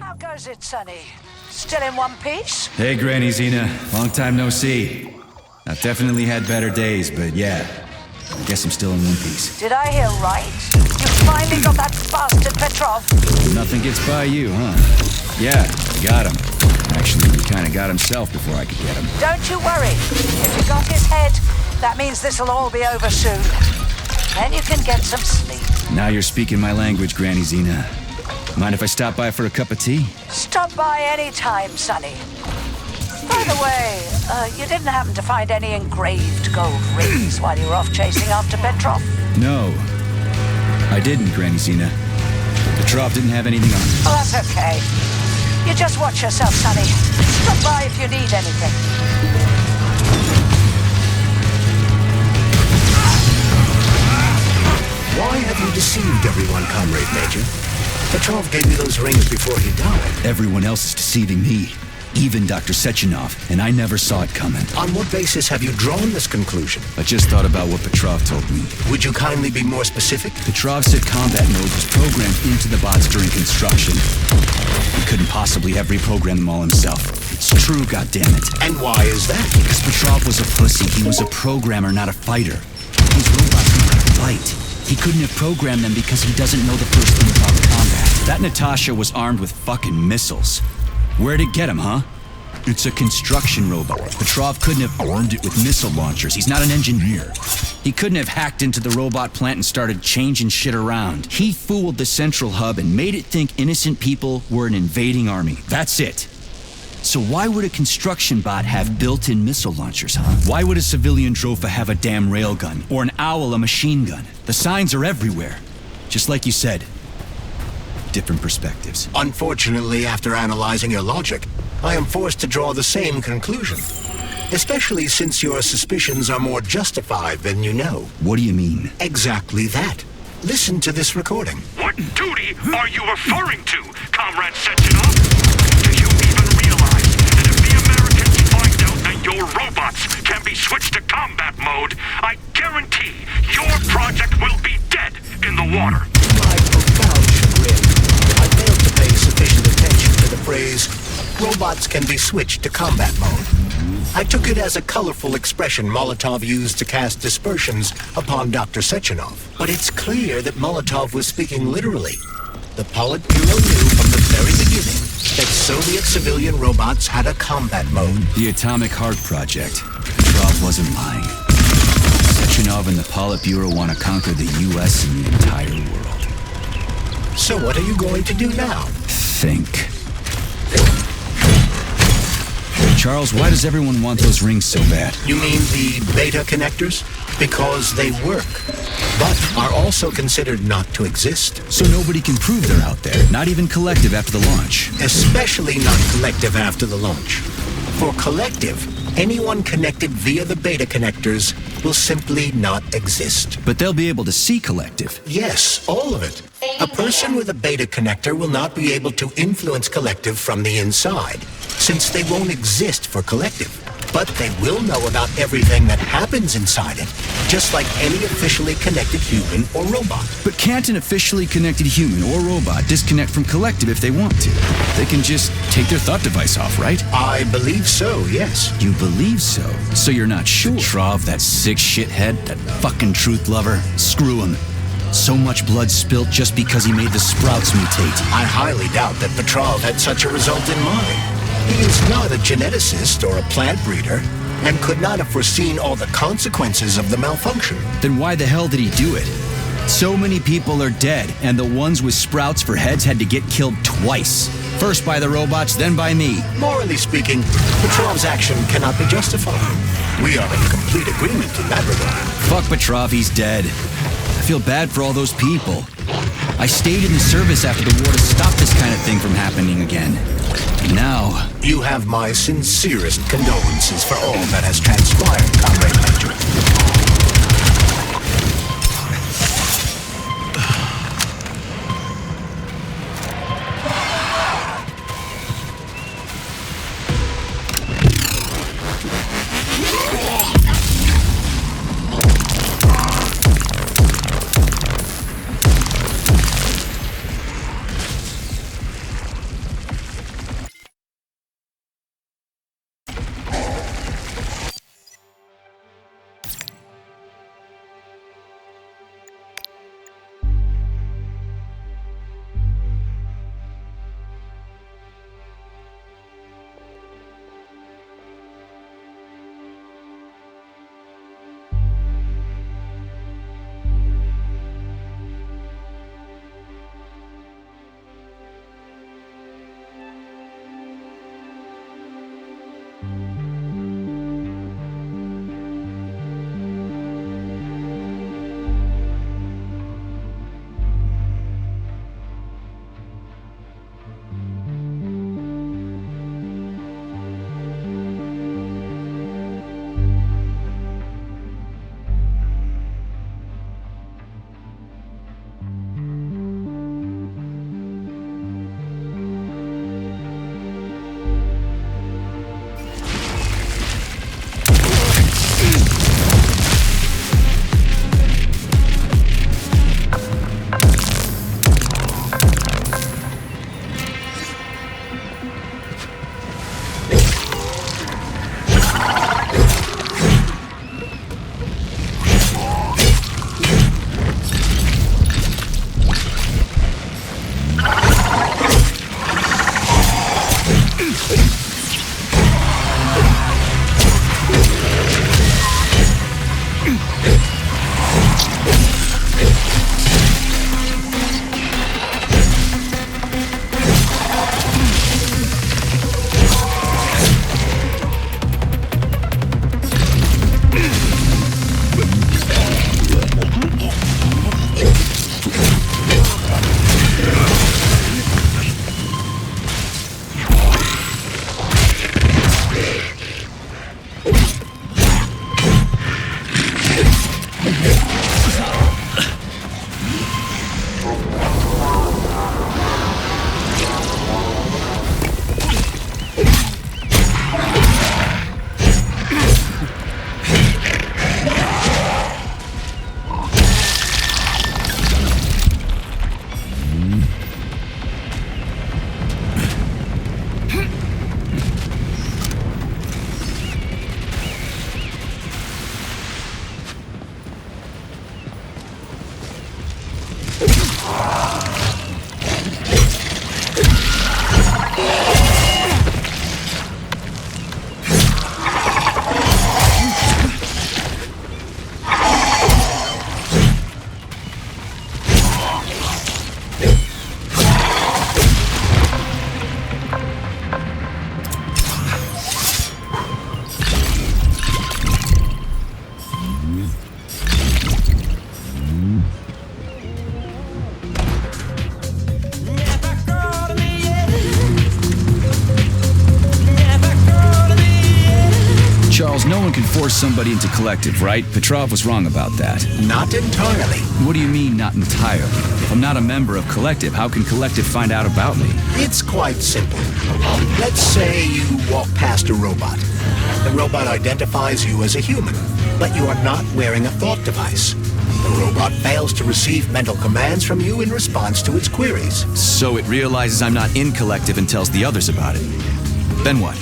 How goes it, Sonny? Still in one piece? Hey, Granny Xena. Long time no see. I've definitely had better days, but yeah. I guess I'm still in one piece. Did I hear right? You finally got that bastard Petrov? Nothing gets by you, huh? Yeah, got him. Actually, he kinda got himself before I could get him. Don't you worry. If you got his head, that means this'll all be over soon. Then you can get some sleep. Now you're speaking my language, Granny Xena. Mind if I stop by for a cup of tea? Stop by any time, Sonny. By the way, you didn't happen to find any engraved gold rings while you were off chasing after Petrov? No. I didn't, Granny Xena. Petrov didn't have anything on him. Oh, that's okay. You just watch yourself, Sonny. Stop by if you need anything. Why have you deceived everyone, Comrade Major? Petrov gave you those rings before he died. Everyone else is deceiving me. Even Dr. Sechenov, and I never saw it coming. On what basis have you drawn this conclusion? I just thought about what Petrov told me. Would you kindly be more specific? Petrov said combat mode was programmed into the bots during construction. He couldn't possibly have reprogrammed them all himself. It's true, goddammit. And why is that? Because Petrov was a pussy. He was a programmer, not a fighter. These robots know how to fight. He couldn't have programmed them because he doesn't know the first thing about combat. That Natasha was armed with fucking missiles. Where'd it get him, huh? It's a construction robot. Petrov couldn't have armed it with missile launchers. He's not an engineer. He couldn't have hacked into the robot plant and started changing shit around. He fooled the central hub and made it think innocent people were an invading army. That's it. So why would a construction bot have built-in missile launchers, huh? Why would a civilian Drofa have a damn railgun? Or an owl a machine gun? The signs are everywhere. Just like you said. Different perspectives. Unfortunately, after analyzing your logic, I am forced to draw the same conclusion. Especially since your suspicions are more justified than you know. What do you mean? Exactly that. Listen to this recording. What duty are you referring to, Comrade Sechenov? Do you even realize that if the Americans find out that your robots can be switched to combat mode, I guarantee your project will be dead in the water? My profound chagrin, I failed to pay sufficient attention to the phrase, robots can be switched to combat mode. I took it as a colorful expression Molotov used to cast dispersions upon Dr. Sechenov. But it's clear that Molotov was speaking literally. The Politburo knew from the very beginning that Soviet civilian robots had a combat mode. The Atomic Heart Project. Petrov wasn't lying. Sechenov and the Politburo want to conquer the U.S. and the entire world. So what are you going to do now? Think. Charles, why does everyone want those rings so bad? You mean the beta connectors? Because they work, but are also considered not to exist. So nobody can prove they're out there, not even Collective after the launch. Especially not Collective after the launch. For Collective, anyone connected via the beta connectors will simply not exist. But they'll be able to see Collective. Yes, all of it. A person with a beta connector will not be able to influence Collective from the inside, since they won't exist for Collective. But they will know about everything that happens inside it, just like any officially connected human or robot. But can't an officially connected human or robot disconnect from Collective if they want to? They can just take their thought device off, right? I believe so, yes. You believe so? So you're not sure? Petrov, that sick shithead, that fucking truth lover, screw him. So much blood spilt just because he made the sprouts mutate. I highly doubt that Petrov had such a result in mind. He is not a geneticist or a plant breeder, and could not have foreseen all the consequences of the malfunction. Then why the hell did he do it? So many people are dead, and the ones with sprouts for heads had to get killed twice. First by the robots, then by me. Morally speaking, Petrov's action cannot be justified. We are in complete agreement in that regard. Fuck Petrov, he's dead. I feel bad for all those people. I stayed in the service after the war to stop this kind of thing from happening again. Now... You have my sincerest condolences for all that has transpired, Comrade Major. Anyone can force somebody into Collective, right? Petrov was wrong about that. Not entirely. What do you mean, not entirely? If I'm not a member of Collective, how can Collective find out about me? It's quite simple. Let's say you walk past a robot. The robot identifies you as a human, but you are not wearing a thought device. The robot fails to receive mental commands from you in response to its queries. So it realizes I'm not in Collective and tells the others about it. Then what?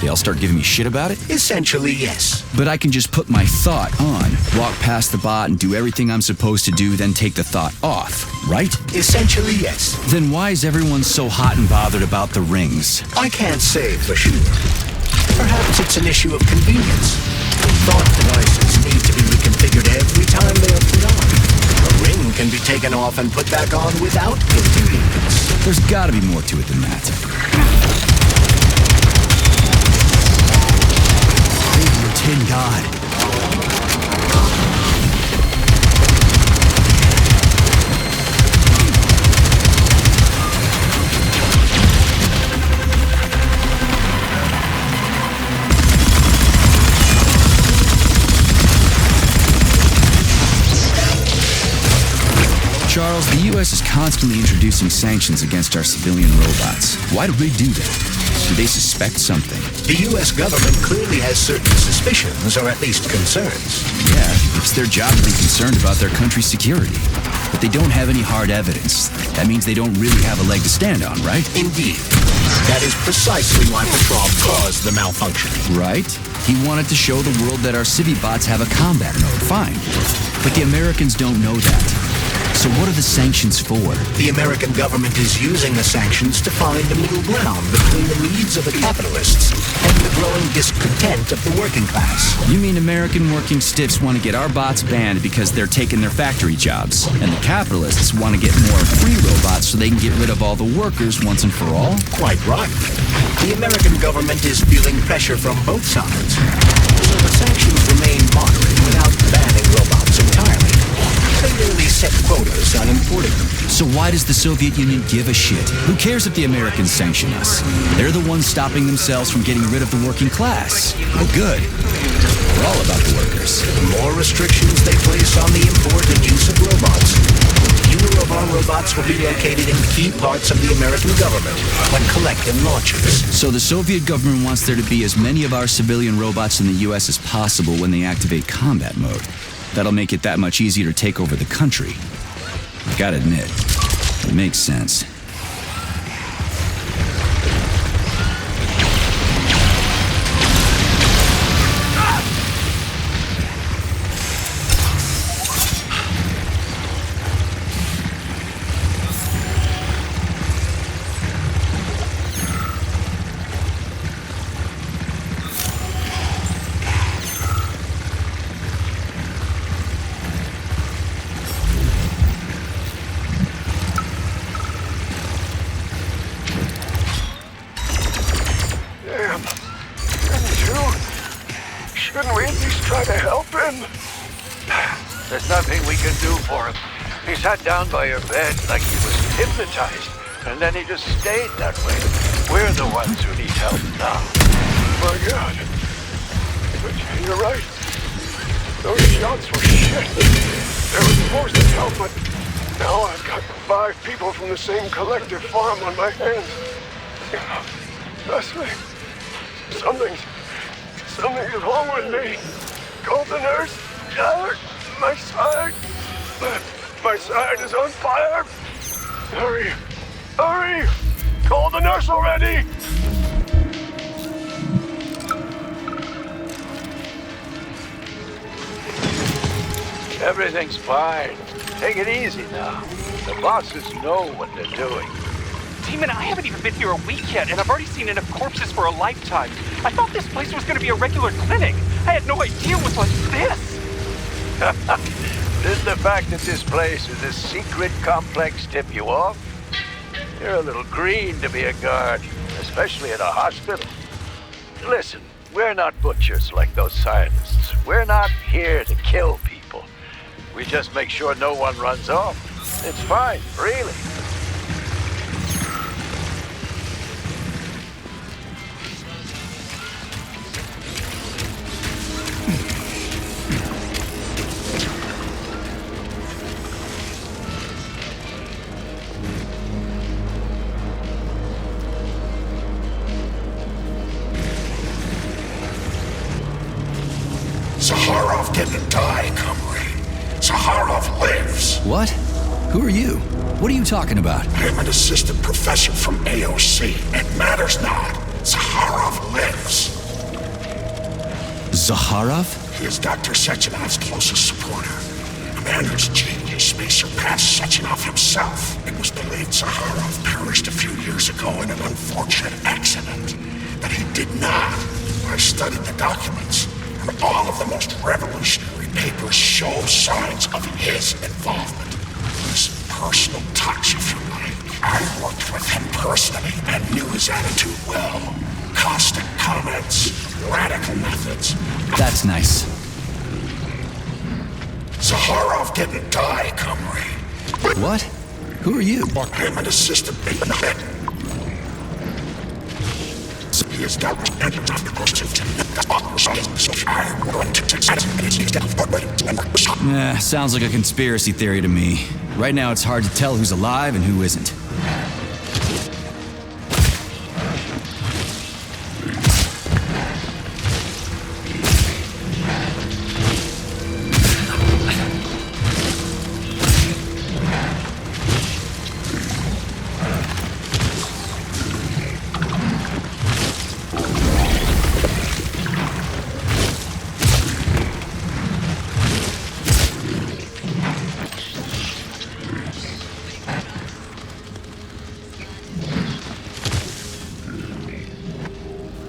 They all start giving me shit about it? Essentially, yes. But I can just put my thought on, walk past the bot and do everything I'm supposed to do, then take the thought off, right? Essentially, yes. Then why is everyone so hot and bothered about the rings? I can't say for sure. Perhaps it's an issue of convenience. Thought devices need to be reconfigured every time they are put on. A ring can be taken off and put back on without inconvenience. There's gotta be more to it than that. Hey, Tin God. Charles, the U.S. is constantly introducing sanctions against our civilian robots. Why do they do that? Do they suspect something? The U.S. government clearly has certain suspicions, or at least concerns. Yeah, it's their job to be concerned about their country's security. But they don't have any hard evidence. That means they don't really have a leg to stand on, right? Indeed. That is precisely why Petrov caused the malfunction. Right? He wanted to show the world that our Civibots have a combat mode, fine. But the Americans don't know that. So what are the sanctions for? The American government is using the sanctions to find a middle ground between the needs of the capitalists and the growing discontent of the working class. You mean American working stiffs want to get our bots banned because they're taking their factory jobs, and the capitalists want to get more free robots so they can get rid of all the workers once and for all? Quite right. The American government is feeling pressure from both sides. So the sanctions remain moderate without banning robots entirely. They merely set quotas on importing them. So why does the Soviet Union give a shit? Who cares if the Americans sanction us? They're the ones stopping themselves from getting rid of the working class. Oh, good. We're all about the workers. The more restrictions they place on the import and use of robots, the fewer of our robots will be located in key parts of the American government when Collective launches. So the Soviet government wants there to be as many of our civilian robots in the U.S. as possible when they activate combat mode. That'll make it that much easier to take over the country. Gotta admit, it makes sense. Shouldn't we at least try to help him? There's nothing we can do for him. He sat down by your bed like he was hypnotized, and then he just stayed that way. We're the ones who need help now. My God. But you're right. Those shots were shit. They were supposed to help, but now I've got 5 people from the same Collective farm on my hands. Leslie, something's wrong with me. Call the nurse. My side is on fire. Hurry. Call the nurse already. Everything's fine. Take it easy now. The bosses know what they're doing. Demon, I haven't even been here a week yet, and I've already seen enough corpses for a lifetime. I thought this place was going to be a regular clinic. I had no idea it was like this. Did the fact that this place is a secret complex tip you off? You're a little green to be a guard, especially at a hospital. Listen, we're not butchers like those scientists. We're not here to kill people. We just make sure no one runs off. It's fine, really. What? Who are you? What are you talking about? I'm an assistant professor from AOC. It matters not. Zaharov lives. Zaharov? He is Dr. Sechenov's closest supporter. A man whose genius may surpass Sechenov himself. It was believed Zaharov perished a few years ago in an unfortunate accident. But he did not. I studied the documents, and all of the most revolutionary papers show signs of his involvement. His personal touch, if you like. I worked with him personally and knew his attitude well. Caustic comments, radical methods. That's nice. Zaharov didn't die, comrade. What? Who are you? I'm an assistant. He is Sounds like a conspiracy theory to me. Right now it's hard to tell who's alive and who isn't.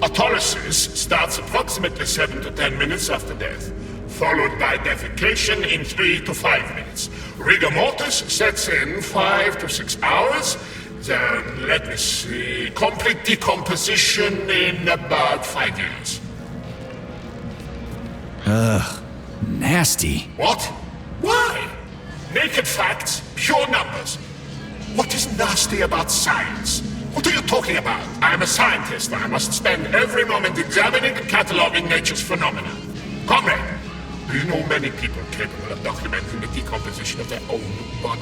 Autolysis starts approximately 7 to 10 minutes after death, followed by defecation in 3 to 5 minutes. Rigor mortis sets in 5 to 6 hours. Then, let me see, complete decomposition in about 5 years. Ugh, nasty. What? Why? Naked facts, pure numbers. What is nasty about science? What are you talking about? I am a scientist. I must spend every moment examining and cataloging nature's phenomena. Comrade, do you know many people capable of documenting the decomposition of their own body?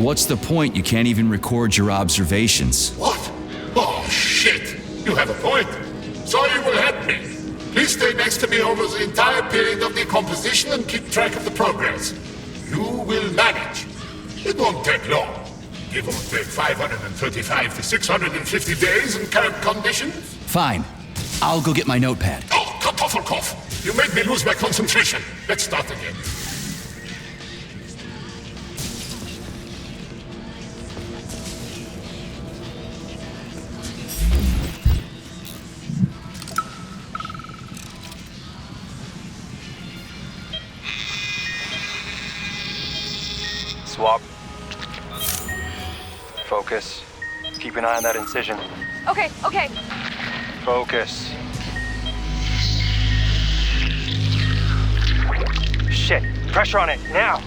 What's the point? You can't even record your observations. What? Oh, shit. You have a point. So you will help me. Please stay next to me over the entire period of decomposition and keep track of the progress. You will manage. It won't take long. Give or take 535 to 650 days in current conditions. Fine. I'll go get my notepad. Oh, Kartoffelkopf! You made me lose my concentration. Let's start again. Swap. Focus. Keep an eye on that incision. Okay. Focus. Shit. Pressure on it, now!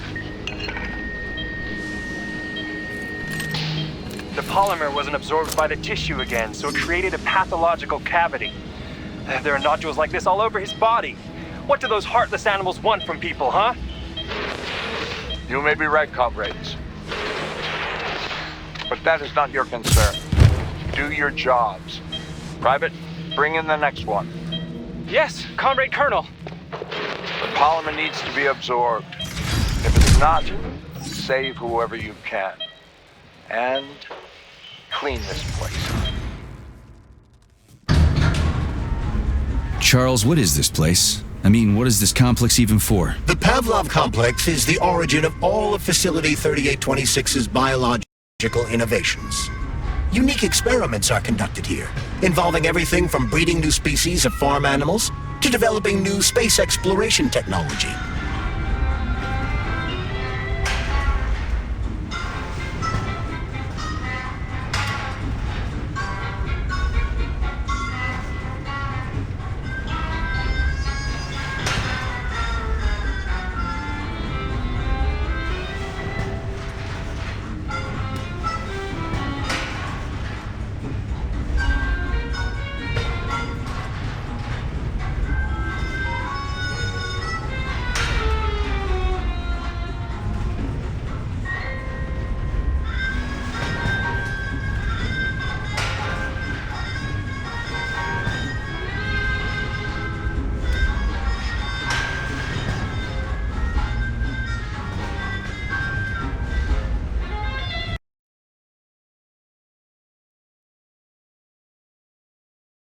The polymer wasn't absorbed by the tissue again, so it created a pathological cavity. There are nodules like this all over his body. What do those heartless animals want from people, huh? You may be right, comrades. But that is not your concern. Do your jobs. Private, bring in the next one. Yes, Comrade Colonel. The polymer needs to be absorbed. If it's not, save whoever you can. And clean this place. Charles, what is this place? I mean, what is this complex even for? The Pavlov complex is the origin of all of Facility 3826's biological innovations. Unique experiments are conducted here, involving everything from breeding new species of farm animals to developing new space exploration technology.